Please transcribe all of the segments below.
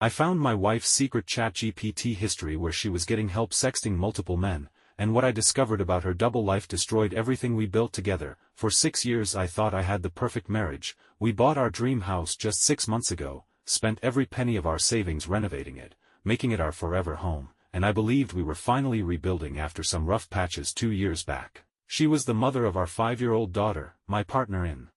I found my wife's secret ChatGPT history where she was getting help sexting multiple men, and what I discovered about her double life destroyed everything we built together. For 6 years I thought I had the perfect marriage. We bought our dream house just 6 months ago, spent every penny of our savings renovating it, making it our forever home, and I believed we were finally rebuilding after some rough patches 2 years back. She was the mother of our 5-year-old daughter, my partner in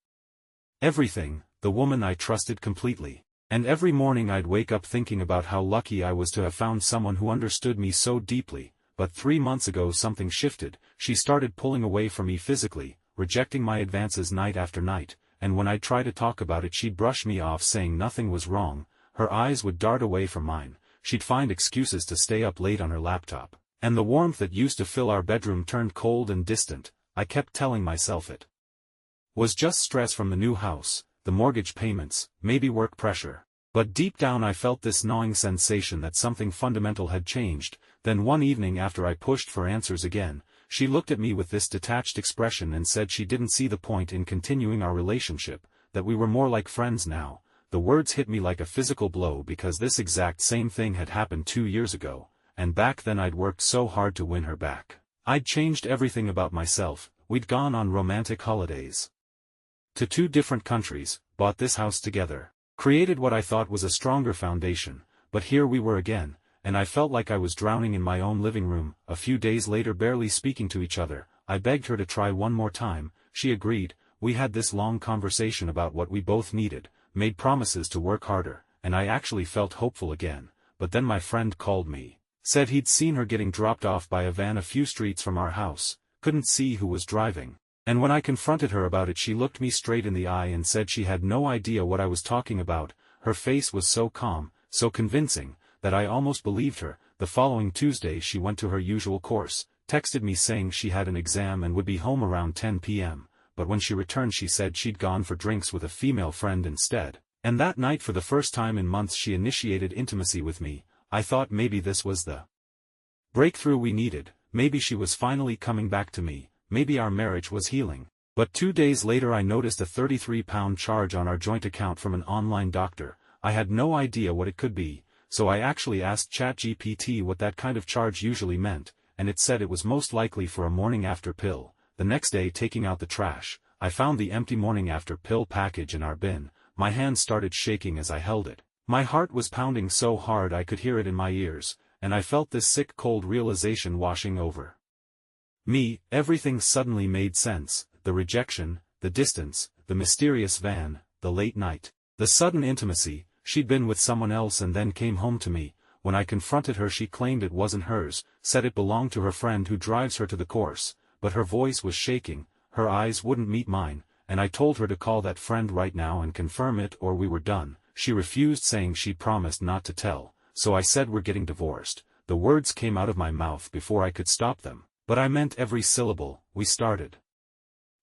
everything, the woman I trusted completely. And every morning I'd wake up thinking about how lucky I was to have found someone who understood me so deeply. But 3 months ago something shifted. She started pulling away from me physically, rejecting my advances night after night, and when I'd try to talk about it she'd brush me off saying nothing was wrong. Her eyes would dart away from mine, she'd find excuses to stay up late on her laptop, and the warmth that used to fill our bedroom turned cold and distant. I kept telling myself it was just stress from the new house, the mortgage payments, maybe work pressure. But deep down I felt this gnawing sensation that something fundamental had changed. Then one evening after I pushed for answers again, she looked at me with this detached expression and said she didn't see the point in continuing our relationship, that we were more like friends now. The words hit me like a physical blow because this exact same thing had happened 2 years ago, and back then I'd worked so hard to win her back. I'd changed everything about myself. We'd gone on romantic holidays to 2 different countries, bought this house together, created what I thought was a stronger foundation, but here we were again, and I felt like I was drowning in my own living room. A few days later, barely speaking to each other, I begged her to try one more time. She agreed. We had this long conversation about what we both needed, made promises to work harder, and I actually felt hopeful again. But then my friend called me, said he'd seen her getting dropped off by a van a few streets from our house, couldn't see who was driving. And when I confronted her about it she looked me straight in the eye and said she had no idea what I was talking about. Her face was so calm, so convincing, that I almost believed her. The following Tuesday she went to her usual course, texted me saying she had an exam and would be home around 10 p.m., but when she returned she said she'd gone for drinks with a female friend instead. And that night for the first time in months she initiated intimacy with me. I thought maybe this was the breakthrough we needed, maybe she was finally coming back to me. Maybe our marriage was healing. But 2 days later I noticed a £33 charge on our joint account from an online doctor. I had no idea what it could be, so I actually asked ChatGPT what that kind of charge usually meant, and it said it was most likely for a morning after pill. The next day, taking out the trash, I found the empty morning after pill package in our bin. My hands started shaking as I held it. My heart was pounding so hard I could hear it in my ears, and I felt this sick cold realization washing over me. Everything suddenly made sense. The rejection, the distance, the mysterious van, the late night, the sudden intimacy. She'd been with someone else and then came home to me. When I confronted her she claimed it wasn't hers, said it belonged to her friend who drives her to the course, but her voice was shaking, her eyes wouldn't meet mine, and I told her to call that friend right now and confirm it or we were done. She refused, saying she promised not to tell, so I said we're getting divorced. The words came out of my mouth before I could stop them, but I meant every syllable. We started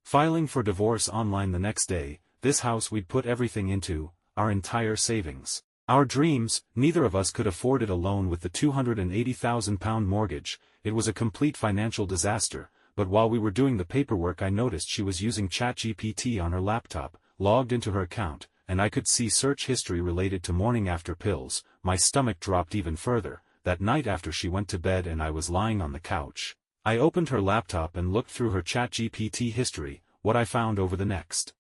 filing for divorce online the next day. This house we'd put everything into, our entire savings, our dreams. Neither of us could afford it alone with the £280,000 mortgage. It was a complete financial disaster, but while we were doing the paperwork I noticed she was using ChatGPT on her laptop, logged into her account, and I could see search history related to morning after pills. My stomach dropped even further. That night after she went to bed and I was lying on the couch, I opened her laptop and looked through her ChatGPT history. What I found over the next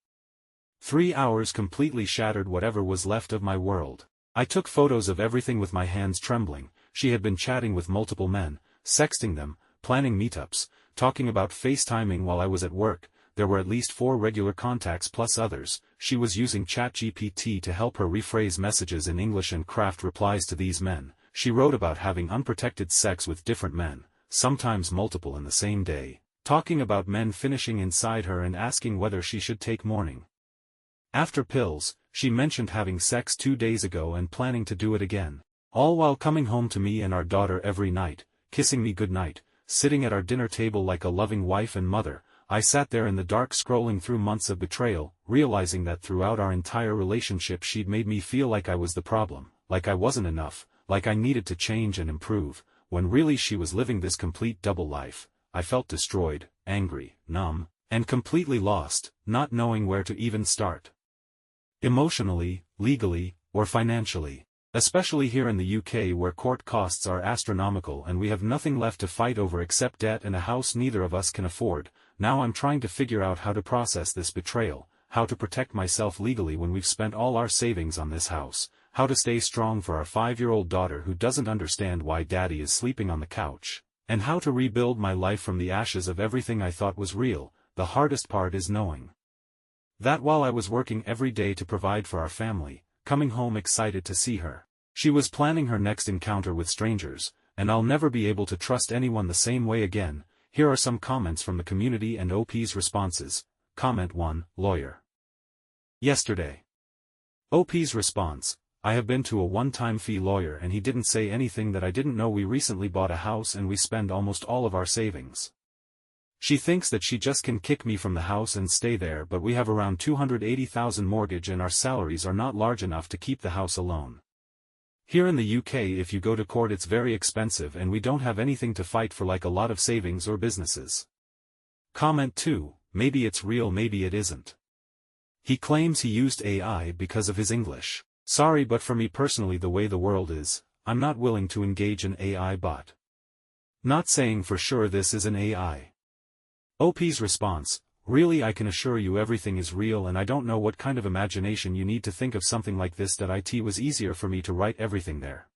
3 hours completely shattered whatever was left of my world. I took photos of everything with my hands trembling. She had been chatting with multiple men, sexting them, planning meetups, talking about FaceTiming while I was at work. There were at least 4 regular contacts plus others. She was using ChatGPT to help her rephrase messages in English and craft replies to these men. She wrote about having unprotected sex with different men, sometimes multiple in the same day, talking about men finishing inside her and asking whether she should take morning after pills. She mentioned having sex 2 days ago and planning to do it again, all while coming home to me and our daughter every night, kissing me goodnight, sitting at our dinner table like a loving wife and mother. I sat there in the dark scrolling through months of betrayal, realizing that throughout our entire relationship she'd made me feel like I was the problem, like I wasn't enough, like I needed to change and improve, when really she was living this complete double life. I felt destroyed, angry, numb, and completely lost, not knowing where to even start. Emotionally, legally, or financially. Especially here in the UK where court costs are astronomical and we have nothing left to fight over except debt and a house neither of us can afford. Now I'm trying to figure out how to process this betrayal, how to protect myself legally when we've spent all our savings on this house, how to stay strong for our 5-year-old daughter who doesn't understand why daddy is sleeping on the couch, and how to rebuild my life from the ashes of everything I thought was real. The hardest part is knowing that while I was working every day to provide for our family, coming home excited to see her, she was planning her next encounter with strangers, and I'll never be able to trust anyone the same way again. Here are some comments from the community and OP's responses. Comment 1, Lawyer. Yesterday. OP's response: I have been to a one-time fee lawyer and he didn't say anything that I didn't know. We recently bought a house and we spend almost all of our savings. She thinks that she just can kick me from the house and stay there, but we have around $280,000 mortgage and our salaries are not large enough to keep the house alone. Here in the UK if you go to court it's very expensive and we don't have anything to fight for like a lot of savings or businesses. Comment 2, maybe it's real maybe it isn't. He claims he used AI because of his English. Sorry, but for me personally the way the world is, I'm not willing to engage an AI bot. Not saying for sure this is an AI. OP's response: really I can assure you everything is real and I don't know what kind of imagination you need to think of something like this. That it was easier for me to write everything there.